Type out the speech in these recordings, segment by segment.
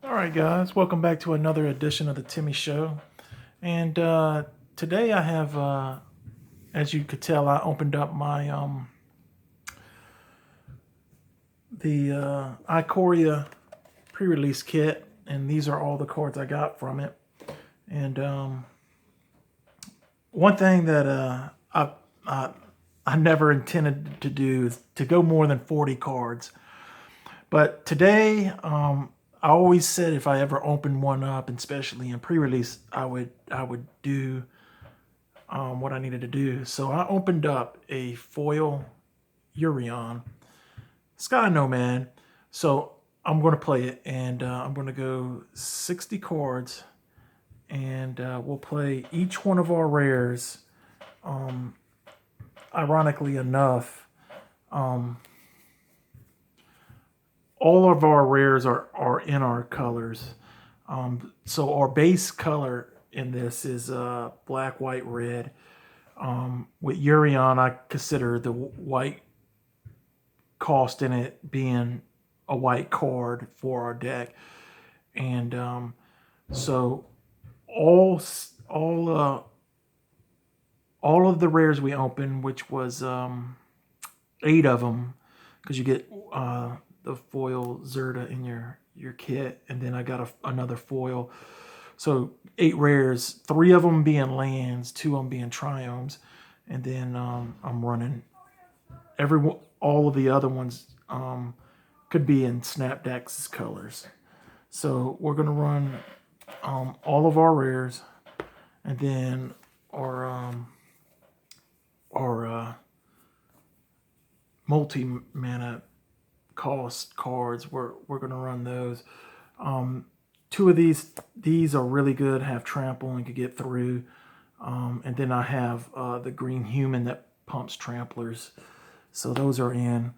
All right, guys, welcome back to another edition of the Timmy Show. And today I have, as you could tell, I opened up my the Ikoria pre-release kit, and these are all the cards I got from it. And one thing that I I never intended to do is to go more than 40 cards. But today, I always said if I ever opened one up, and especially in pre-release, I would do what I needed to do. So I opened up a foil Yorion Sky Nomad. So I'm going to play it, and I'm going to go 60 cards, and we'll play each one of our rares. Ironically enough, all of our rares are in our colors. So our base color in this is black, white, red. With Yorion, I consider the white cost in it being a white card for our deck, and so all all uh, all of the rares we opened, which was 8 of them, because you get the foil Zerta in your kit, and then I got another foil. So 8 rares, 3 of them being lands, 2 of them being triomes, and then I'm running all of the other ones could be in Snapdax's colors. So we're gonna run all of our rares, and then our multi mana cost cards. We're gonna run those. 2 of these are really good. Have trample and could get through. And then I have the green human that pumps tramplers. So those are in.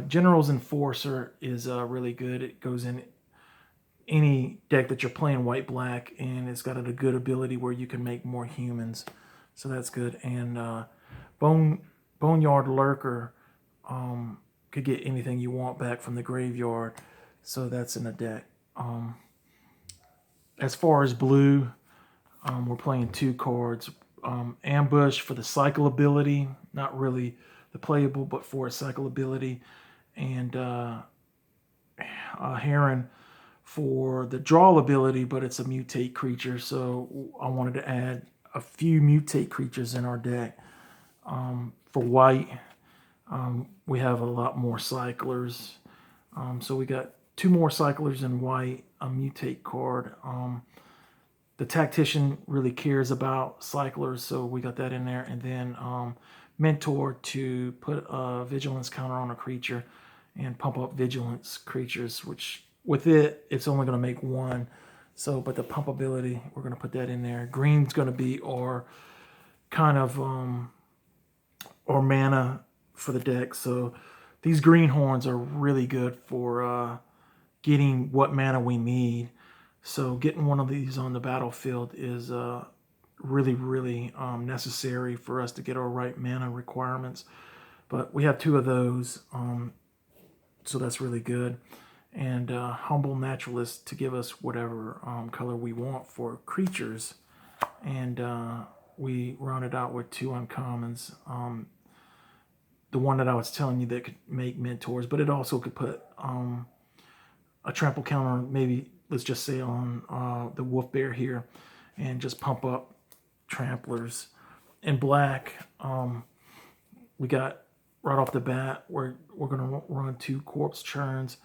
General's Enforcer is really good. It goes in any deck that you're playing white black, and it's got a good ability where you can make more humans. So that's good. And Boneyard Lurker could get anything you want back from the graveyard. So that's in the deck. As far as blue, we're playing 2 cards. Ambush for the cycle ability, not really the playable, but for a cycle ability, and Heron for the draw ability, but it's a mutate creature. So I wanted to add a few mutate creatures in our deck. For white, we have a lot more cyclers. So we got 2 more cyclers in white, a mutate card. The tactician really cares about cyclers, so we got that in there. And then mentor to put a vigilance counter on a creature and pump up vigilance creatures, which with it's only going to make 1. So, but the pump ability, we're going to put that in there. Green's going to be our kind of or mana for the deck. So these greenhorns are really good for getting what mana we need. So getting one of these on the battlefield is really necessary for us to get our right mana requirements. But we have 2 of those, so that's really good. And Humble Naturalist to give us whatever color we want for creatures. And we rounded out with 2 uncommons. The one that I was telling you that could make mentors, but it also could put a trample counter, maybe let's just say on the wolf bear here, and just pump up tramplers. In black, we got right off the bat, we're gonna run 2 corpse churns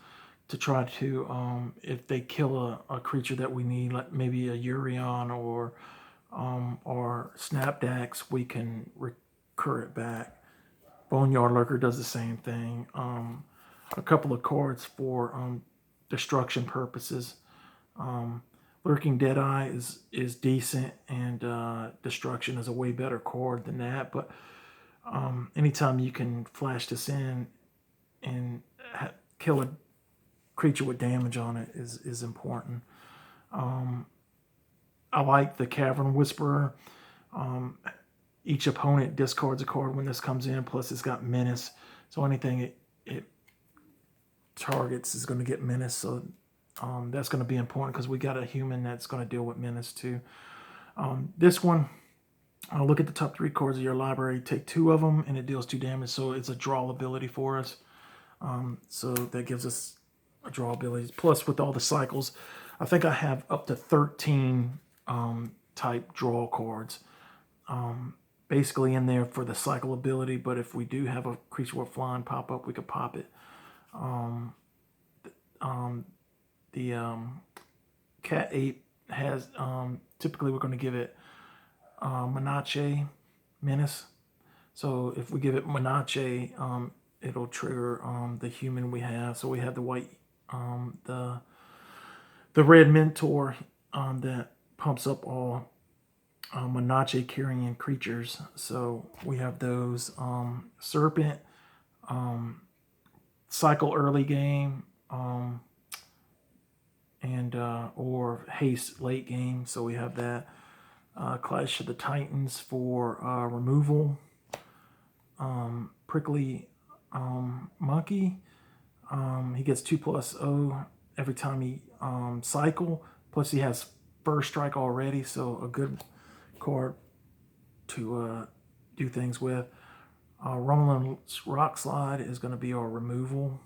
to try to if they kill a creature that we need, like maybe a Yorion or Snapdax, we can recur it back. Boneyard Lurker does the same thing. A couple of cards for destruction purposes. Lurking Deadeye is decent, and Destruction is a way better card than that. But anytime you can flash this in and kill a creature with damage on it is important. I like the Cavern Whisperer. Each opponent discards a card when this comes in, plus it's got Menace. So anything it targets is going to get Menace. So That's going to be important because we got a human that's going to deal with menace too. This one, look at the top 3 cards of your library, take 2 of them, and it deals 2 damage. So it's a draw ability for us. So that gives us a draw ability. Plus, with all the cycles, I think I have up to 13 type draw cards. Basically in there for the cycle ability, but if we do have a creature with flying pop up, we could pop it. The cat ape has typically we're going to give it Menace Menace. So if we give it Menace, it'll trigger the human we have. So we have the white, the red mentor that pumps up all Menace carrying creatures. So we have those serpent, cycle early game, and or haste late game. So we have that. Clash of the Titans for removal. Prickly monkey. He gets 2+0 every time he cycle. Plus he has first strike already, so a good card to do things with. Rumbling Rock Slide is going to be our removal,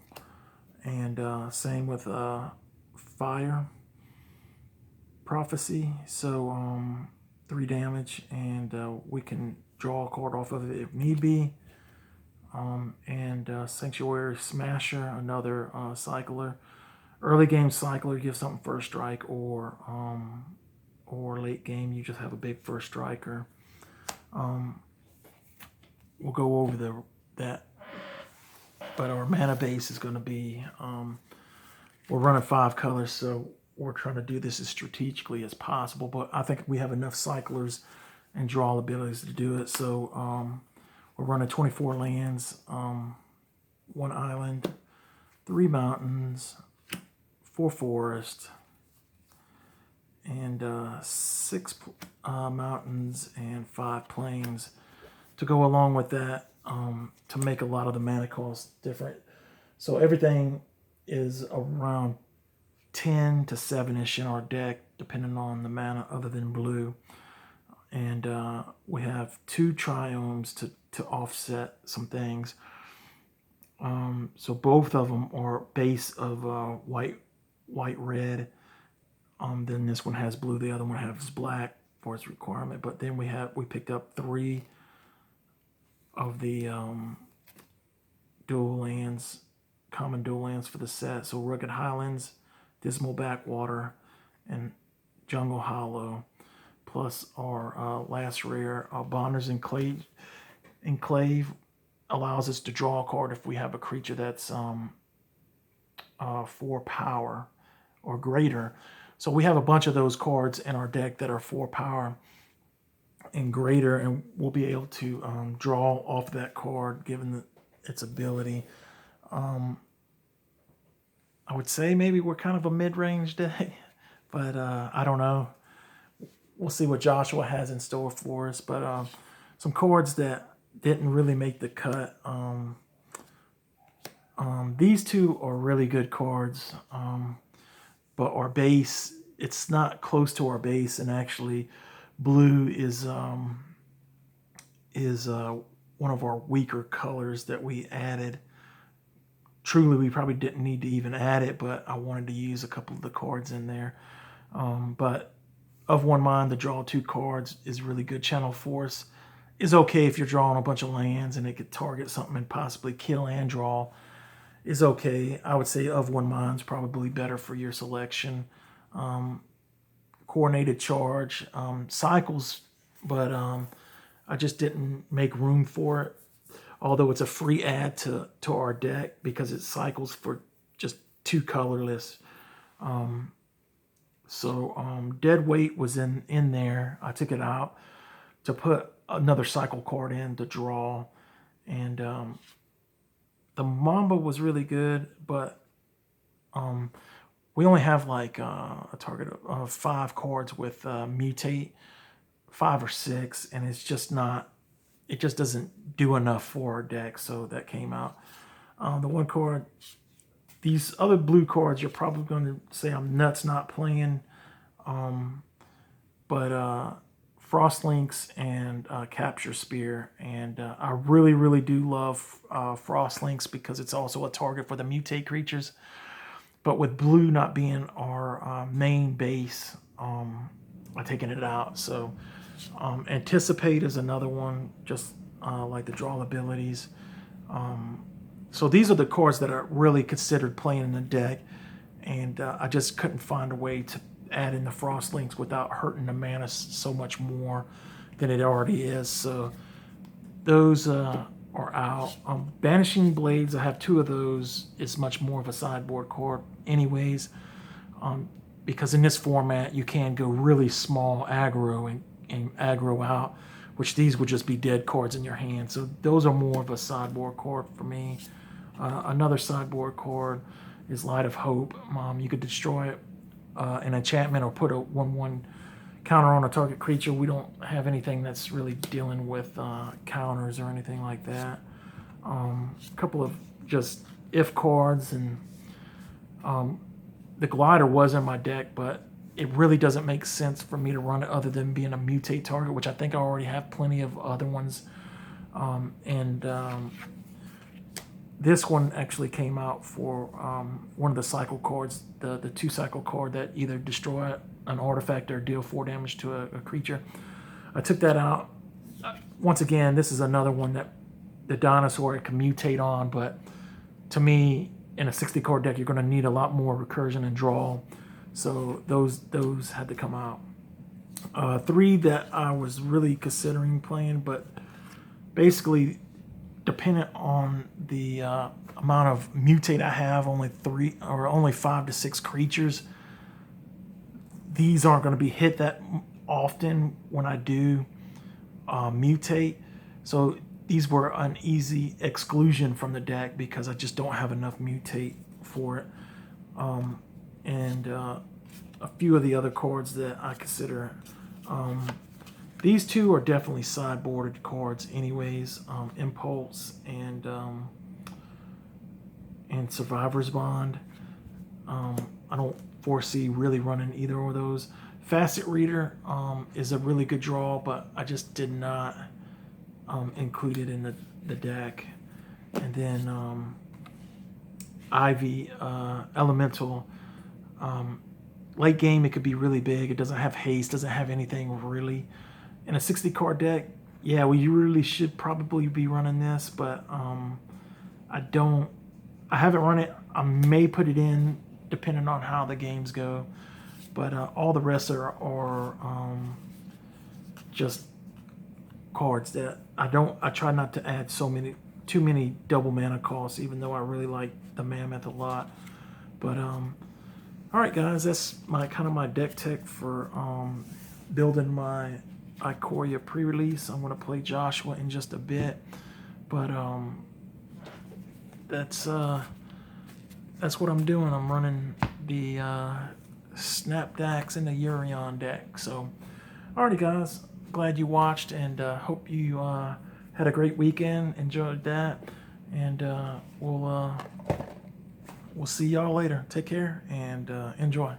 and same with Fire Prophecy. So 3 damage, and we can draw a card off of it if need be. And Sanctuary Smasher, another cycler. Early game cycler gives something first strike, or late game you just have a big first striker. We'll go over that, but our mana base is going to be we're running 5 colors, so we're trying to do this as strategically as possible. But I think we have enough cyclers and draw abilities to do it. So we're running 24 lands, 1 island, 3 mountains, 4 forests, and 6 mountains and 5 plains to go along with that, to make a lot of the mana costs different. So everything is around 10 to 7-ish in our deck, depending on the mana other than blue. And we have 2 triomes to offset some things. So both of them are base of white, red. Then this one has blue, the other one has black for its requirement. But then we picked up 3 of the dual lands, common dual lands for the set. So Rugged Highlands, Dismal Backwater, and Jungle Hollow. Plus our last rare, Bonner's Enclave allows us to draw a card if we have a creature that's 4 power or greater. So we have a bunch of those cards in our deck that are 4 power and greater, and we'll be able to draw off that card given its ability. I would say maybe we're kind of a mid-range deck, but I don't know. We'll see what Joshua has in store for us. But some cards that didn't really make the cut. These 2 are really good cards, but our base, it's not close to our base, and actually blue is one of our weaker colors that we added. Truly, we probably didn't need to even add it, but I wanted to use a couple of the cards in there. But of One Mind, to draw 2 cards is really good. Channel Force is okay if you're drawing a bunch of lands and it could target something and possibly kill and draw. Is okay. I would say Of One Mind's probably better for your selection. Coordinated Charge cycles, but I just didn't make room for it. Although it's a free add to our deck because it cycles for just 2 colorless. So Dead Weight was in there. I took it out to put another cycle card in to draw. And the Mamba was really good, but we only have like a target of 5 cards with Mutate, 5 or 6, and it's just not, it just doesn't do enough for our deck, so that came out. The one card these other blue cards, you're probably going to say I'm nuts not playing. But Frostlinks and Capture Spear. And I really, really do love Frostlinks because it's also a target for the mutate creatures. But with blue not being our main base, I'm taking it out. So Anticipate is another one, just like the draw abilities. So these are the cards that are really considered playing in the deck. And I just couldn't find a way to add in the Frostlinks without hurting the mana so much more than it already is. So those are out. Banishing Blades, I have 2 of those. It's much more of a sideboard card anyways, because in this format you can go really small aggro and aggro out, which these would just be dead cards in your hand. So those are more of a sideboard card for me. Another sideboard card is Light of Hope. You could destroy an enchantment or put a 1/1 counter on a target creature. We don't have anything that's really dealing with counters or anything like that. A couple of just if cards, and the Glider was in my deck, but it really doesn't make sense for me to run it other than being a mutate target, which I think I already have plenty of other ones. This one actually came out for one of the cycle cards, the 2 cycle card that either destroy an artifact or deal 4 damage to a creature. I took that out. Once again, this is another one that the dinosaur can mutate on, but to me, in a 60 card deck, you're going to need a lot more recursion and draw. So those had to come out. 3 that I was really considering playing, but basically, dependent on the amount of mutate I have, only 5 to 6 creatures. These aren't going to be hit that often when I do mutate. So these were an easy exclusion from the deck because I just don't have enough mutate for it. And a few of the other cards that I consider. These 2 are definitely sideboarded cards anyways. Impulse and Survivor's Bond. I don't foresee really running either of those. Facet Reader is a really good draw, but I just did not include it in the deck. And then Ivy, Elemental. Late game, it could be really big. It doesn't have haste, doesn't have anything really. In a 60 card deck, yeah, we really should probably be running this, but I haven't run it. I may put it in depending on how the games go, but all the rest are just cards that I try not to add too many double mana costs, even though I really like the Mammoth a lot. But all right, guys, that's my deck tech for building my Ikoria pre-release. I'm going to play Joshua in just a bit, but that's what I'm doing. I'm running the Snapdax and the Yorion deck. So, alrighty, guys, glad you watched, and hope you had a great weekend. Enjoyed that, and we'll see y'all later. Take care and enjoy.